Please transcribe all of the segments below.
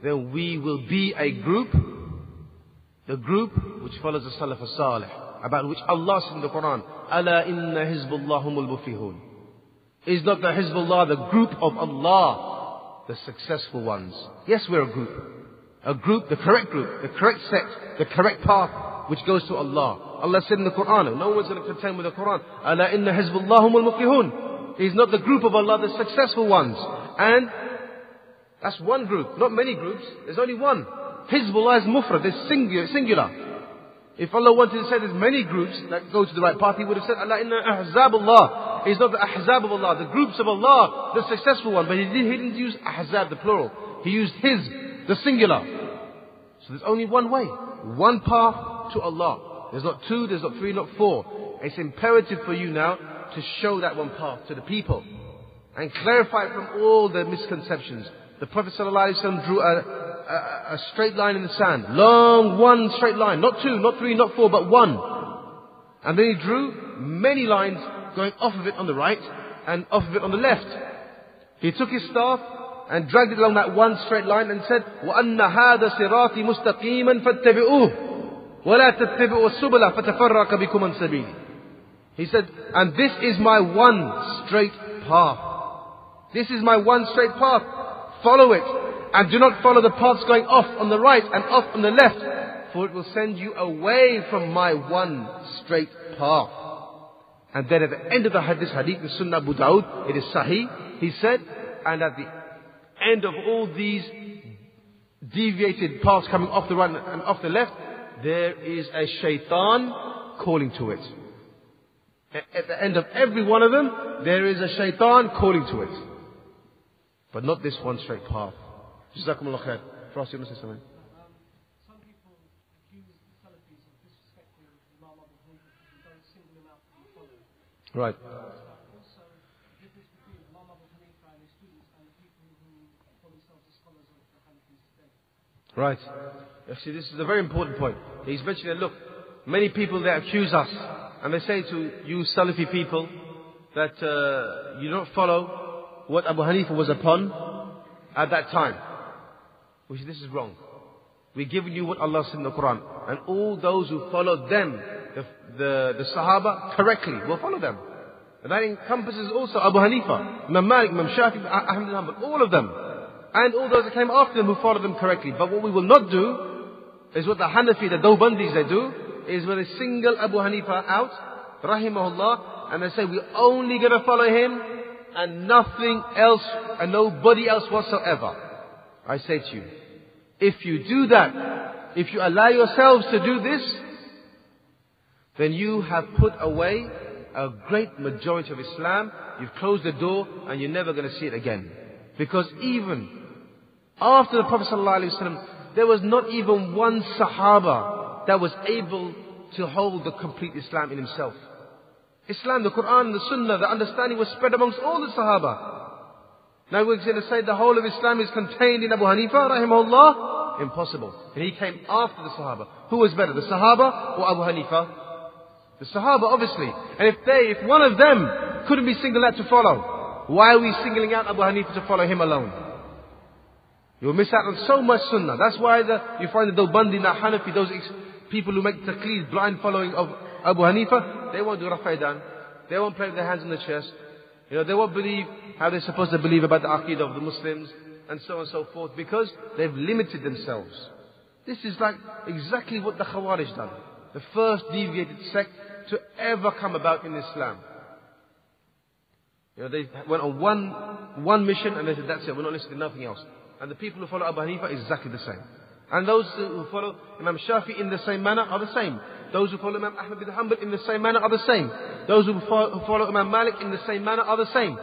then we will be a group, the group which follows the Salaf-as-Saleh, about which Allah said in the Quran, أَلَا إِنَّ حِزْبُ اللَّهِ هُمُ الْمُفْلِحُونَ. Is not the Hizbullah the group of Allah, the successful ones? Yes, we're a group. A group, the correct sect, the correct path which goes to Allah. Allah said in the Quran, no one's going to contend with the Quran, أَلَا إِنَّ حِزْبُ اللَّهِ هُمُ الْمُفْلِحُونَ. Is not the group of Allah the successful ones? And that's one group, not many groups. There's only one. Hizbullah is mufrad, it's singular. If Allah wanted to say there's many groups that go to the right path, He would have said, Allah inna ahzab Allah. It's not the ahzab of Allah, the groups of Allah, the successful one. But He didn't use ahzab, the plural. He used Hizb, the singular. So there's only one way, one path to Allah. There's not two, there's not three, not four. It's imperative for you now to show that one path to the people and clarify it from all the misconceptions. The Prophet ﷺ drew a straight line in the sand. Long, one straight line. Not two, not three, not four, but one. And then He drew many lines going off of it on the right and off of it on the left. He took His staff and dragged it along that one straight line and said, وَأَنَّ هَذَا صِرَاطِي مُسْتَقِيمًا فَاتَّبِعُوهُ وَلَا تَتَّبِعُوا السُّبُلَ فَتَفَرَّقَ بِكُمْ عَنْ سَبِيلِهِ. He said, and this is my one straight path. This is my one straight path. Follow it. And do not follow the paths going off on the right and off on the left, for it will send you away from my one straight path. And then at the end of this hadith, the Sunnah Abu Dawud, it is Sahih, he said, and at the end of all these deviated paths coming off the right and off the left, there is a shaitan calling to it. At the end of every one of them, there is a shaitan calling to it. But not this one straight path. Jazakumullah khair. Frost, you want to say something? Some people accuse the Salafis of disrespecting Imam Abu Hanifa and don't single him out to be followed. Right. Also, the difference between Imam Abu Hanifa and his students and the people who call themselves the scholars of the Hanafis today. Right. Actually, this is a very important point. He's mentioning that, look, many people they accuse us and they say to you Salafi people that you don't follow what Abu Hanifa was upon at that time. Which this is wrong. We're giving you what Allah said in the Quran. And all those who followed them, the Sahaba, correctly, will follow them. And that encompasses also Abu Hanifa, Imam Malik, Imam Shafi, Ahmad bin Hanbal, all of them. And all those that came after them who followed them correctly. But what we will not do is what the Hanafi, the Dawbandis, they do, is when they single Abu Hanifa out, rahimahullah, and they say we're only going to follow him and nothing else and nobody else whatsoever. I say to you, if you do that, if you allow yourselves to do this, then you have put away a great majority of Islam. You've closed the door and you're never going to see it again. Because even after the Prophet ﷺ, there was not even one Sahaba that was able to hold the complete Islam in himself. Islam, the Quran, the Sunnah, the understanding was spread amongst all the Sahaba. Now we're going to say the whole of Islam is contained in Abu Hanifa, rahimahullah? Impossible. And he came after the Sahaba. Who was better, the Sahaba or Abu Hanifa? The Sahaba, obviously. And if one of them couldn't be singled out to follow, why are we singling out Abu Hanifa to follow him alone? You'll miss out on so much Sunnah. That's why you find the Dawbandi, the Hanafi, those people who make taqleed, blind following of Abu Hanifa, they won't do Rafaidan. They won't play with their hands on the chest. They won't believe how they're supposed to believe about the aqidah of the Muslims and so on and so forth because they've limited themselves. This is like exactly what the Khawarij done. The first deviated sect to ever come about in Islam. They went on one mission and they said, that's it, we're not listening to nothing else. And the people who follow Abu Hanifa is exactly the same. And those who follow Imam Shafi in the same manner are the same. Those who follow Imam Ahmad bin Hanbal in the same manner are the same. Those who follow Imam Malik in the same manner are the same.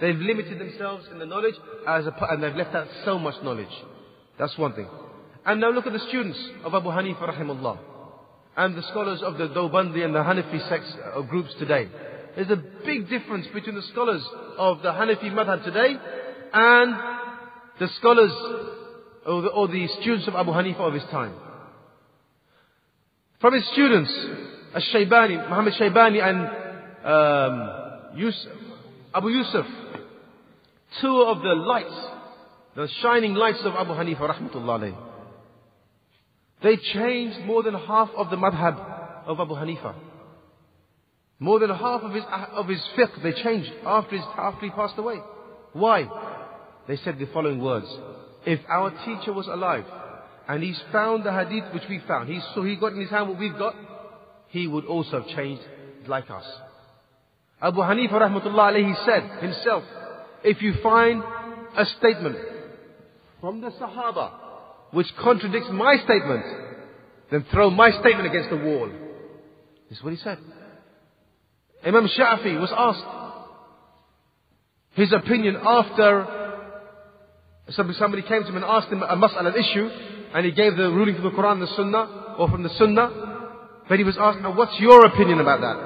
They've limited themselves in the knowledge and they've left out so much knowledge. That's one thing. And now look at the students of Abu Hanifa rahimahullah and the scholars of the Dawbandi and the Hanafi sects or groups today. There's a big difference between the scholars of the Hanafi madhab today and the scholars or the students of Abu Hanifa of his time. From his students, Al-Shaybani, Muhammad Shaybani and Abu Yusuf, two of the lights the shining lights of Abu Hanifa rahmatullah alayhi. They changed more than half of the madhab of Abu Hanifa. More than half of his fiqh they changed after he passed away. Why? They said the following words: if our teacher was alive and he's found the hadith which we found, he got in his hand what we've got, he would also have changed like us. Abu Hanifa rahmatullah alayhi said himself, if you find a statement from the Sahaba which contradicts my statement, then throw my statement against the wall. This is what he said. Imam Shafi was asked his opinion after somebody came to him and asked him a mas'ala, an issue, and he gave the ruling from the Quran, the Sunnah, or from the Sunnah. But he was asked, now what's your opinion about that?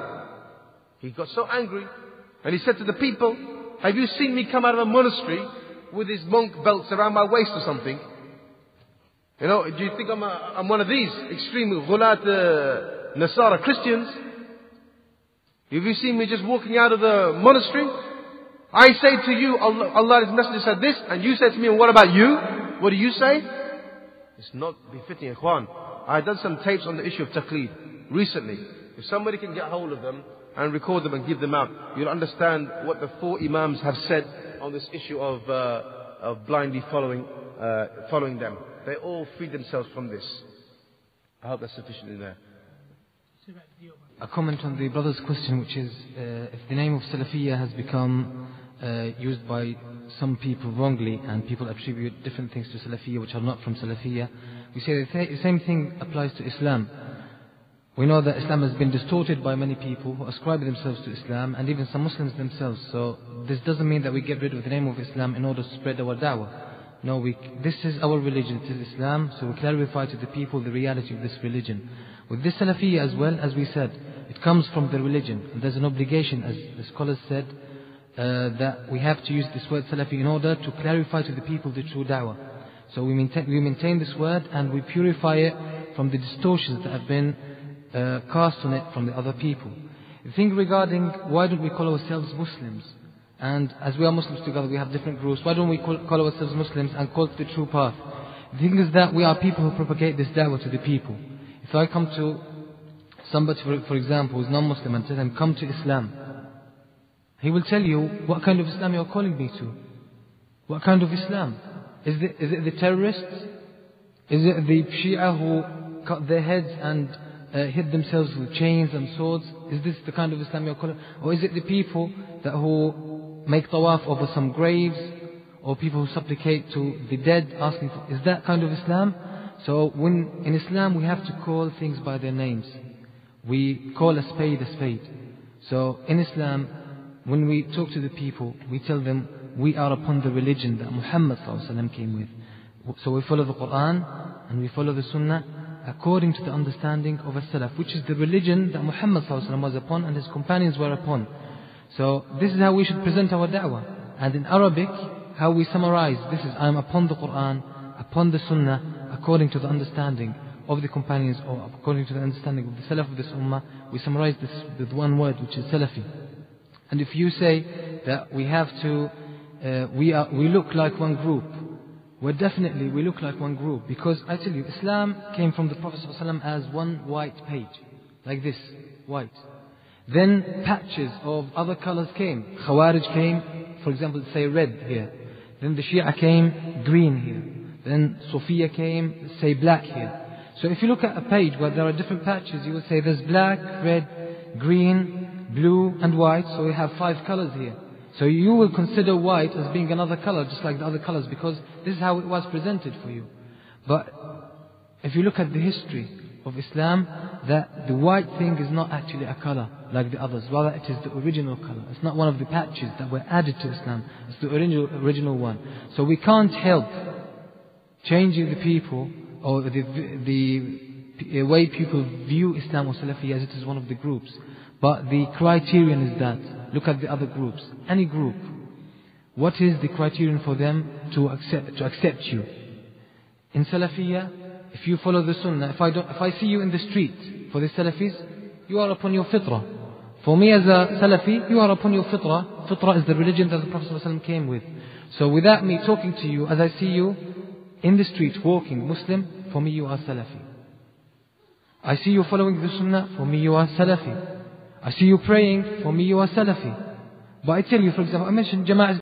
He got so angry, and he said to the people, have you seen me come out of a monastery with his monk belts around my waist or something? You know, do you think I'm one of these extreme ghulat Nasara Christians? Have you seen me just walking out of the monastery? I say to you, Allah His Messenger said this, and you say to me, and what about you? What do you say? It's not befitting, ikhwan. I done some tapes on the issue of taqleed recently. If somebody can get hold of them and record them and give them out, you'll understand what the 4 Imams have said on this issue of blindly following them. They all feed themselves from this. I hope that's sufficient in there. A comment on the brother's question, which is if the name of Salafiyyah has become used by some people wrongly, and people attribute different things to Salafiyyah which are not from Salafiyyah, we say the same thing applies to Islam. We know that Islam has been distorted by many people who ascribe themselves to Islam, and even some Muslims themselves. So this doesn't mean that we get rid of the name of Islam in order to spread our da'wah. No, this is our religion, it is Islam, so we clarify to the people the reality of this religion. With this Salafiyyah as well, as we said, it comes from the religion, and there's an obligation, as the scholars said, that we have to use this word Salafi in order to clarify to the people the true da'wah. So we maintain this word, and we purify it from the distortions that have been cast on it from the other people. The thing regarding why don't we call ourselves Muslims? And as we are Muslims together, we have different groups. Why don't we call ourselves Muslims and call it the true path? The thing is that we are people who propagate this da'wah to the people. If I come to somebody, for example, who is non-Muslim and tell him, come to Islam, he will tell you, what kind of Islam you are calling me to? What kind of Islam? Is it the terrorists? Is it the Shia who cut their heads and hit themselves with chains and swords? Is this the kind of Islam you are calling? Or is it the people who make tawaf over some graves, or people who supplicate to the dead, asking for, is that kind of Islam? So in Islam we have to call things by their names. We call a spade a spade. So in Islam, when we talk to the people, we tell them we are upon the religion that Muhammad ﷺ came with. So we follow the Quran and we follow the Sunnah according to the understanding of a Salaf, which is the religion that Muhammad ﷺ was upon and his companions were upon. So this is how we should present our da'wah. And in Arabic, how we summarize, this is, I am upon the Quran, upon the Sunnah, according to the understanding of the companions, or according to the understanding of the Salaf of this Ummah. We summarize this with one word, which is Salafi. And if you say that we have to, we look like one group, well, definitely we look like one group, because I tell you, Islam came from the Prophet ﷺ as one white page, like this, white. Then patches of other colors came. Khawarij came, for example, say red here. Then the Shia came, green here. Then Sufiya came, say black here. So if you look at a page where there are different patches, you will say there's black, red, green, blue and white. So we have 5 colors here. So you will consider white as being another color, just like the other colors, because this is how it was presented for you. But if you look at the history of Islam, that the white thing is not actually a color like the others. Rather, it is the original color. It's not one of the patches that were added to Islam. It's the original one. So we can't help changing the people, or the way people view Islam or Salafi as it is one of the groups. But the criterion is that, look at the other groups. Any group, what is the criterion for them to accept you? In Salafiyyah, if you follow the Sunnah, if I see you in the street, for the Salafis, you are upon your fitrah. For me as a Salafi, you are upon your fitrah. Fitrah is the religion that the Prophet ﷺ came with. So without me talking to you, as I see you in the street walking Muslim, for me you are Salafi. I see you following the Sunnah, for me you are Salafi. I see you praying, for me you are Salafi. But I tell you, for example, I mentioned Jama'ah